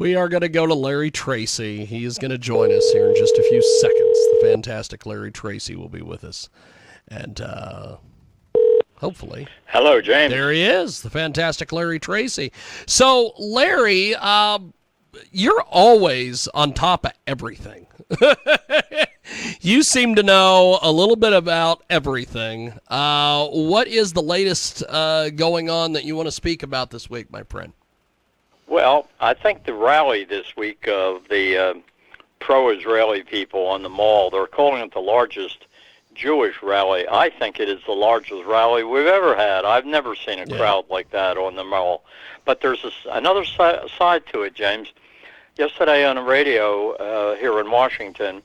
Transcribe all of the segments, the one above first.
We are going to go to Larry Tracy. He is going to join us here in just a few seconds. The fantastic Larry Tracy will be with us. And hopefully. Hello, James. There he is, the fantastic Larry Tracy. So, Larry, you're always on top of everything. You seem to know a little bit about everything. What is the latest going on that you want to speak about this week, my friend? Well, I think the rally this week of the pro-Israeli people on the mall, they're calling it the largest Jewish rally. I think it is the largest rally we've ever had. I've never seen a crowd like that on the mall. But there's another side to it, James. Yesterday on the radio here in Washington,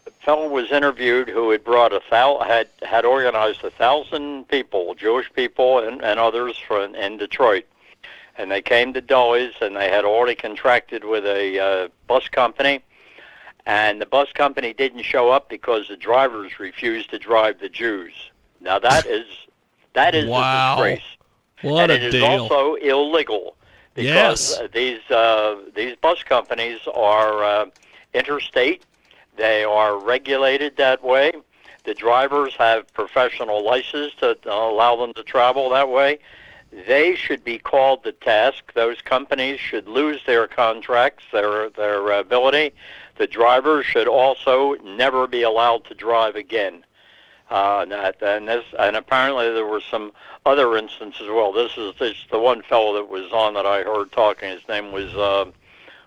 a fellow was interviewed who had brought had organized 1,000 people, Jewish people and others in Detroit. And they came to Dulles, and they had already contracted with a bus company. And the bus company didn't show up because the drivers refused to drive the Jews. Now that is wow. a disgrace. What and a it is deal. also illegal because these bus companies are interstate. They are regulated that way. The drivers have professional licenses to allow them to travel that way. They should be called to task. Those companies should lose their contracts, their ability. The drivers should also never be allowed to drive again. And apparently there were some other instances as well. This is the one fellow that was on that I heard talking. His name was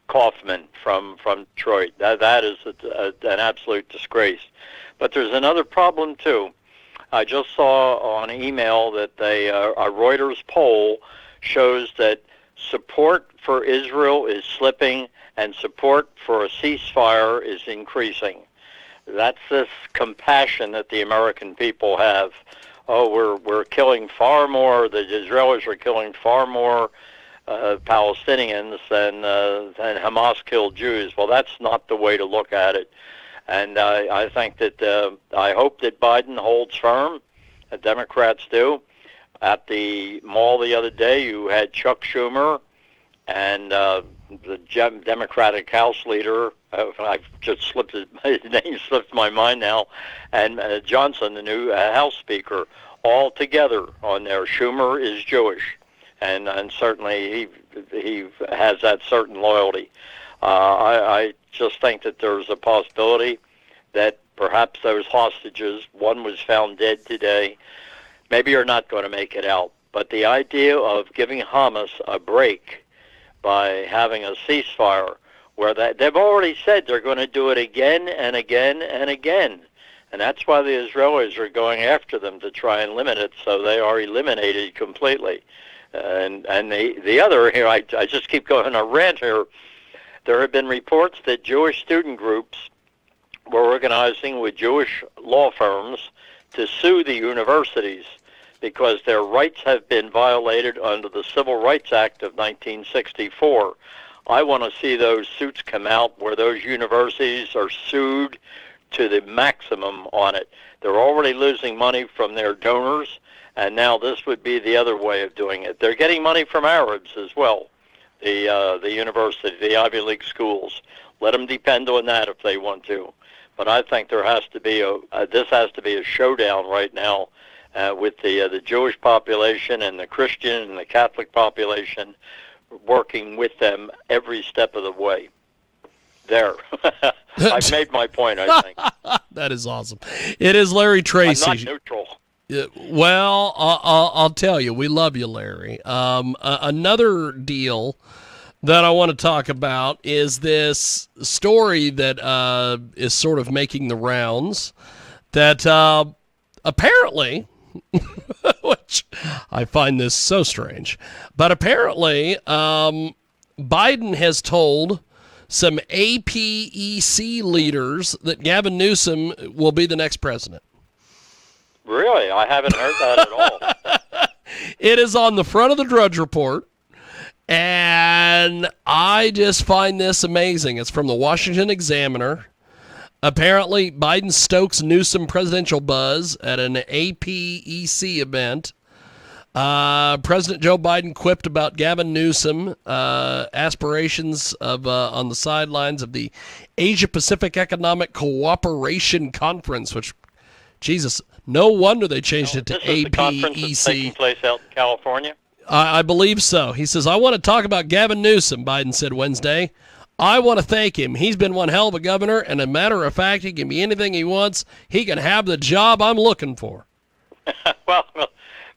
Kaufman from Detroit. That is an absolute disgrace. But there's another problem too. I just saw on email that a Reuters poll shows that support for Israel is slipping and support for a ceasefire is increasing. That's this compassion that the American people have. Oh, we're killing far more. The Israelis are killing far more Palestinians than Hamas killed Jews. Well, that's not the way to look at it. And I think that I hope that Biden holds firm. The Democrats do. At the mall the other day, you had Chuck Schumer and the Democratic House leader. I've just slipped his name slipped my mind now, and Johnson, the new House Speaker, all together on there. Schumer is Jewish, and certainly he has that certain loyalty. I just think that there's a possibility that perhaps those hostages, one was found dead today, maybe are not going to make it out. But the idea of giving Hamas a break by having a ceasefire, where they've already said they're going to do it again and again and again. And that's why the Israelis are going after them to try and limit it, so they are eliminated completely. And the other here, I just keep going on a rant here. There have been reports that Jewish student groups were organizing with Jewish law firms to sue the universities because their rights have been violated under the Civil Rights Act of 1964. I want to see those suits come out where those universities are sued to the maximum on it. They're already losing money from their donors, and now this would be the other way of doing it. They're getting money from Arabs as well. The university, the Ivy League schools. Let them depend on that if they want to. But I think there has to be this has to be a showdown right now with the Jewish population and the Christian and the Catholic population, working with them every step of the way. There. I've made my point, I think. That is awesome. It is Larry Tracy. I'm not neutral. Well, I'll tell you, we love you, Larry. Another deal that I want to talk about is this story that is sort of making the rounds that apparently, which I find this so strange, but apparently Biden has told some APEC leaders that Gavin Newsom will be the next president. Really? I haven't heard that at all. It is on the front of the Drudge Report, and I just find this amazing. It's from the Washington Examiner. Apparently, Biden stokes Newsom presidential buzz at an APEC event. President Joe Biden quipped about Gavin Newsom aspirations of on the sidelines of the Asia Pacific Economic Cooperation Conference, which, Jesus, no wonder they changed it to APEC. This is the conference that's taking place out in California? I believe so. He says, I want to talk about Gavin Newsom, Biden said Wednesday. I want to thank him. He's been one hell of a governor, and a matter of fact, he can be anything he wants. He can have the job I'm looking for. Well,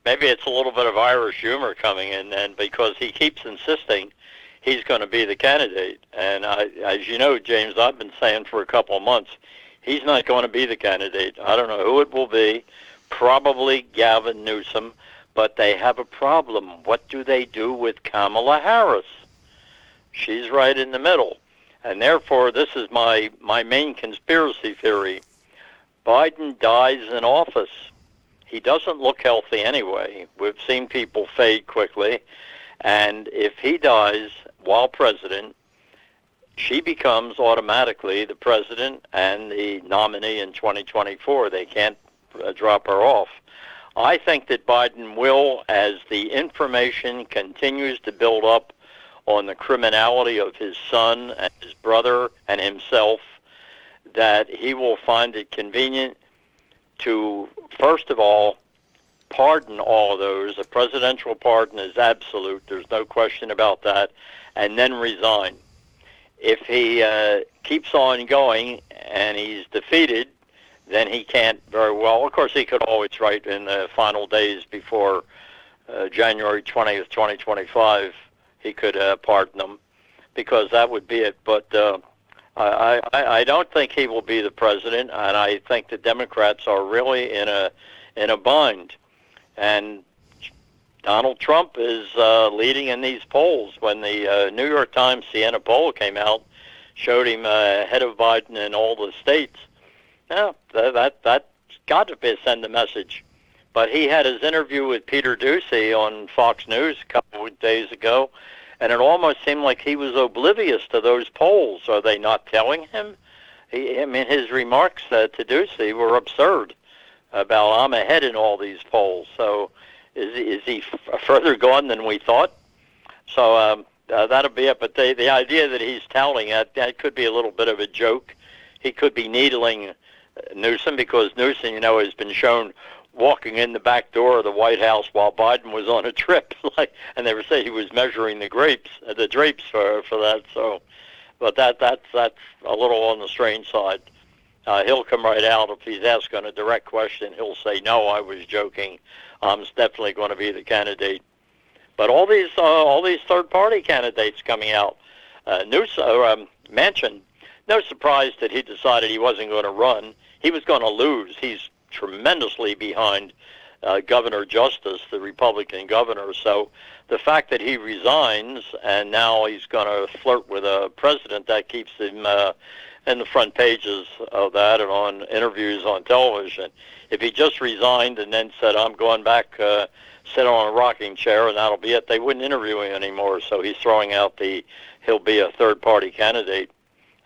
maybe it's a little bit of Irish humor coming in, and because he keeps insisting he's going to be the candidate. And as you know, James, I've been saying for a couple of months, he's not going to be the candidate. I don't know who it will be. Probably Gavin Newsom. But they have a problem. What do they do with Kamala Harris? She's right in the middle. And therefore, this is my main conspiracy theory. Biden dies in office. He doesn't look healthy anyway. We've seen people fade quickly. And if he dies while president, she becomes automatically the president and the nominee in 2024. They can't drop her off. I think that Biden will, as the information continues to build up on the criminality of his son and his brother and himself, that he will find it convenient to, first of all, pardon all of those. A presidential pardon is absolute. There's no question about that. And then resign. If he keeps on going and he's defeated, then he can't very well. Of course, he could always write in the final days before January 20th, 2025, he could pardon them, because that would be it. But I don't think he will be the president, and I think the Democrats are really in a bind. And Donald Trump is leading in these polls. When the New York Times Siena poll came out, showed him ahead of Biden in all the states. Yeah, that's got to send a message. But he had his interview with Peter Doocy on Fox News a couple of days ago, and it almost seemed like he was oblivious to those polls. Are they not telling him? His remarks to Doocy were absurd about, I'm ahead in all these polls. So is he further gone than we thought? So that'll be it. But the idea that he's touting, that could be a little bit of a joke. He could be needling Newsom, because Newsom, has been shown walking in the back door of the White House while Biden was on a trip, and they were saying he was measuring the drapes for that. So, but that's a little on the strange side. He'll come right out if he's asked on a direct question. He'll say, "No, I was joking. I'm definitely going to be the candidate." But all these third-party candidates coming out, Newsom, Manchin. No surprise that he decided he wasn't going to run. He was going to lose. He's tremendously behind Governor Justice, the Republican governor. So the fact that he resigns and now he's going to flirt with a president, that keeps him in the front pages of that and on interviews on television. If he just resigned and then said, I'm going back, sit on a rocking chair, and that'll be it, they wouldn't interview him anymore. So he's throwing out he'll be a third-party candidate.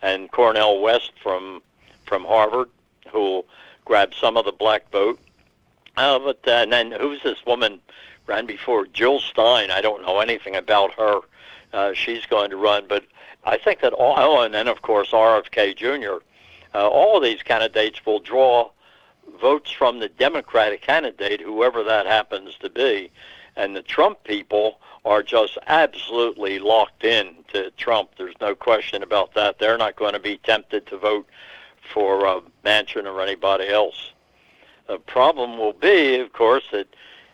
And Cornel West from Harvard, who'll grab some of the black vote. And then who's this woman ran before? Jill Stein. I don't know anything about her. She's going to run. But I think that and then, of course, RFK Jr., all of these candidates will draw votes from the Democratic candidate, whoever that happens to be. And the Trump people are just absolutely locked in to Trump. There's no question about that. They're not going to be tempted to vote for Manchin or anybody else. The problem will be, of course, that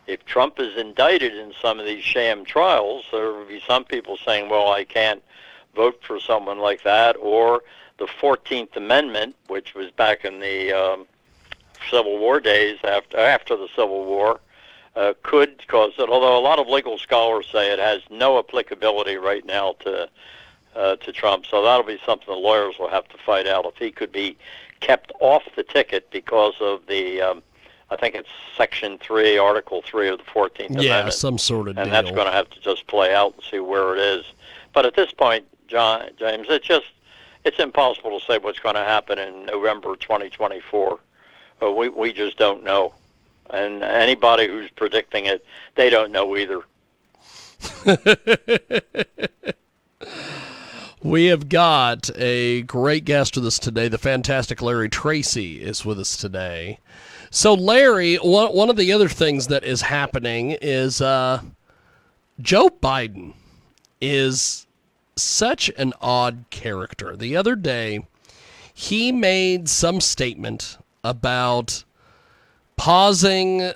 if Trump is indicted in some of these sham trials, there will be some people saying, well, I can't vote for someone like that, or the 14th Amendment, which was back in the Civil War days, after the Civil War, could cause it, although a lot of legal scholars say it has no applicability right now to Trump. So that'll be something the lawyers will have to fight out, if he could be kept off the ticket because of the, I think it's Section 3, Article 3 of the 14th Amendment. Yeah, some sort of deal. And that's going to have to just play out and see where it is. But at this point, James, it's impossible to say what's going to happen in November 2024. We just don't know. And anybody who's predicting it, they don't know either. We have got a great guest with us today. The fantastic Larry Tracy is with us today. So, Larry, one of the other things that is happening is Joe Biden is such an odd character. The other day, he made some statement about pausing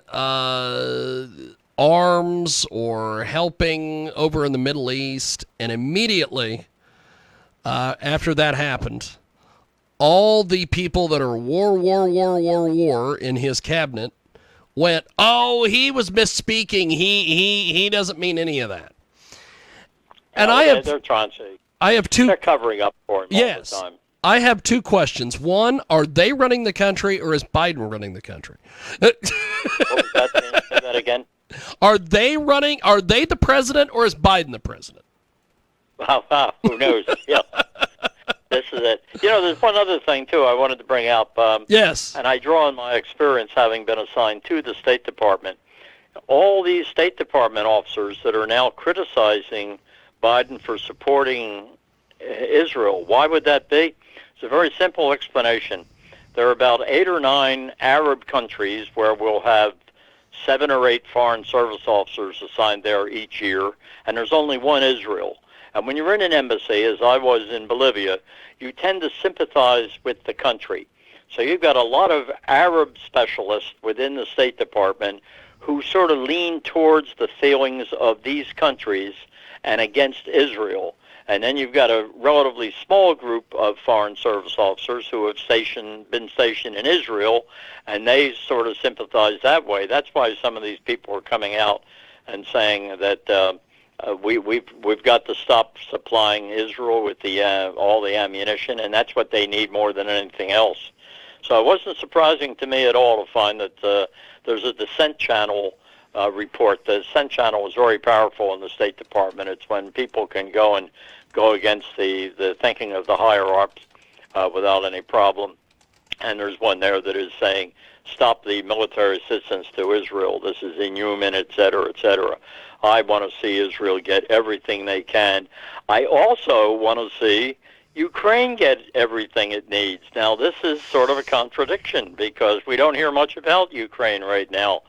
arms or helping over in the Middle East, and immediately after that happened, all the people that are war in his cabinet went, "Oh, he was misspeaking. He doesn't mean any of that." And they're trying to. Two. They're covering up for him all the time. I have two questions. One, are they running the country, or is Biden running the country? What was that? Say that again. Are they the president, or is Biden the president? Who knows? Yeah. This is it. There's one other thing, too, I wanted to bring up. Yes. And I draw on my experience having been assigned to the State Department. All these State Department officers that are now criticizing Biden for supporting Israel, why would that be? It's a very simple explanation. There are about 8 or 9 Arab countries where we'll have 7 or 8 foreign service officers assigned there each year, and there's only one Israel. And when you're in an embassy, as I was in Bolivia, you tend to sympathize with the country. So you've got a lot of Arab specialists within the State Department who sort of lean towards the feelings of these countries and against Israel. And then you've got a relatively small group of foreign service officers who have been stationed in Israel, and they sort of sympathize that way. That's why some of these people are coming out and saying that we've got to stop supplying Israel with all the ammunition, and that's what they need more than anything else. So it wasn't surprising to me at all to find that there's a dissent channel report. The dissent channel is very powerful in the State Department. It's when people can go against the thinking of the higher ups without any problem. And there's one there that is saying, stop the military assistance to Israel. This is inhuman, et cetera, et cetera. I want to see Israel get everything they can. I also want to see Ukraine get everything it needs. Now, this is sort of a contradiction because we don't hear much about Ukraine right now.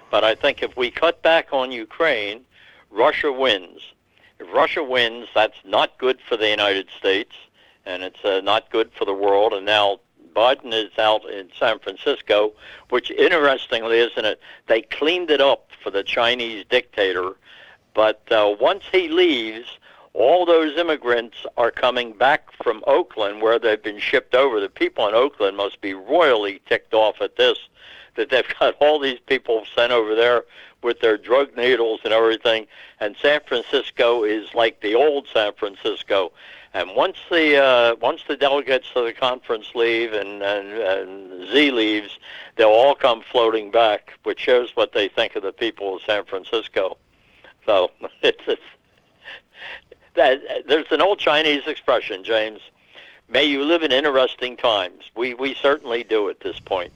But I think if we cut back on Ukraine, Russia wins. If Russia wins, that's not good for the United States, and it's not good for the world. And now Biden is out in San Francisco, which, interestingly, isn't it, they cleaned it up for the Chinese dictator. But once he leaves, all those immigrants are coming back from Oakland, where they've been shipped over. The people in Oakland must be royally ticked off at this, that they've got all these people sent over there with their drug needles and everything. And San Francisco is like the old San Francisco. And once the delegates to the conference leave and Z leaves, they'll all come floating back, which shows what they think of the people of San Francisco. So there's an old Chinese expression, James. May you live in interesting times. We certainly do at this point.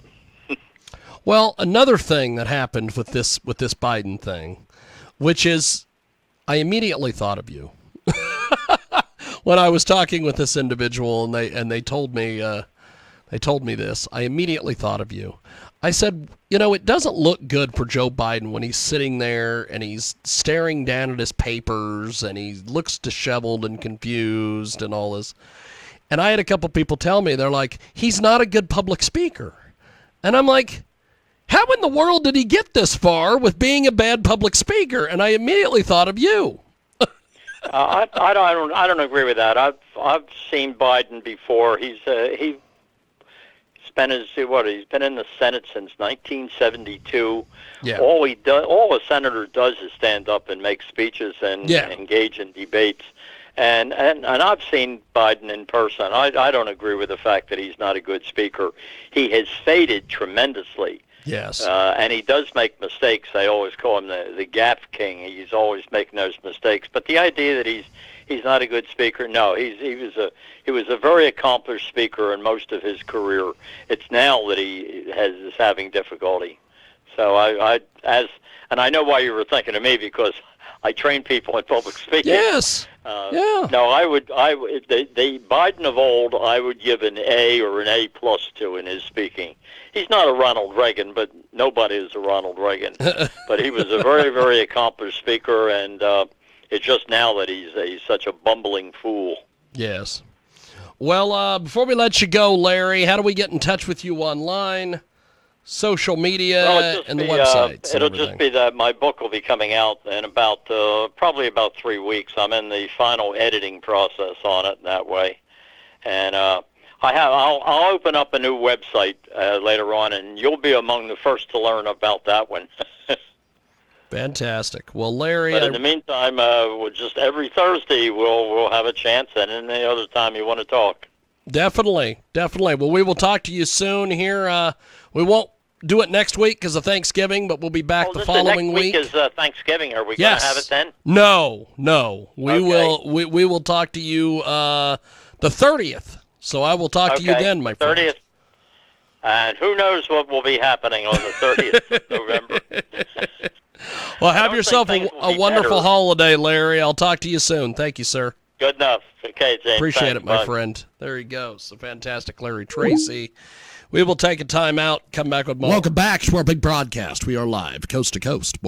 Well, another thing that happened with this Biden thing, which is, I immediately thought of you when I was talking with this individual, and they told me this. I immediately thought of you. I said, it doesn't look good for Joe Biden when he's sitting there and he's staring down at his papers and he looks disheveled and confused and all this. And I had a couple people tell me, they're like, he's not a good public speaker. And I'm like, how in the world did he get this far with being a bad public speaker? And I immediately thought of you. I don't agree with that. I've seen Biden before. He's been in the Senate since 1972. Yeah. All a senator does is stand up and make speeches and engage in debates. And I've seen Biden in person. I don't agree with the fact that he's not a good speaker. He has faded tremendously. Yes. And he does make mistakes. They always call him the gaffe king. He's always making those mistakes. But the idea that he's not a good speaker, no, he was a very accomplished speaker in most of his career. It's now that he is having difficulty. So and I know why you were thinking of me, because I train people in public speaking. Yes. Yeah. No, the Biden of old, I would give an A or an A+ to in his speaking. He's not a Ronald Reagan, but nobody is a Ronald Reagan. But he was a very, very accomplished speaker, and it's just now that he's such a bumbling fool. Yes. Well, before we let you go, Larry, how do we get in touch with you online? Social media and the websites. It'll just be that my book will be coming out in about probably about 3 weeks. I'm in the final editing process on it that way, and I'll open up a new website later on, and you'll be among the first to learn about that one. Fantastic. Well, Larry, but in the meantime, just every Thursday we'll have a chance, and any other time you want to talk. Definitely. Well, we will talk to you soon here. We won't do it next week because of Thanksgiving, but we'll be back the following week. Next week is Thanksgiving. Are we going to have it then? No. We will talk to you the 30th. So I will talk to you then, my friend. 30th. And who knows what will be happening on the 30th of November. Well, have yourself a wonderful holiday, Larry. I'll talk to you soon. Thank you, sir. Good enough. Okay, James. Appreciate it, my friend. There he goes. The fantastic Larry Tracy. We will take a time out, come back with more. Welcome back to our big broadcast. We are live, coast to coast.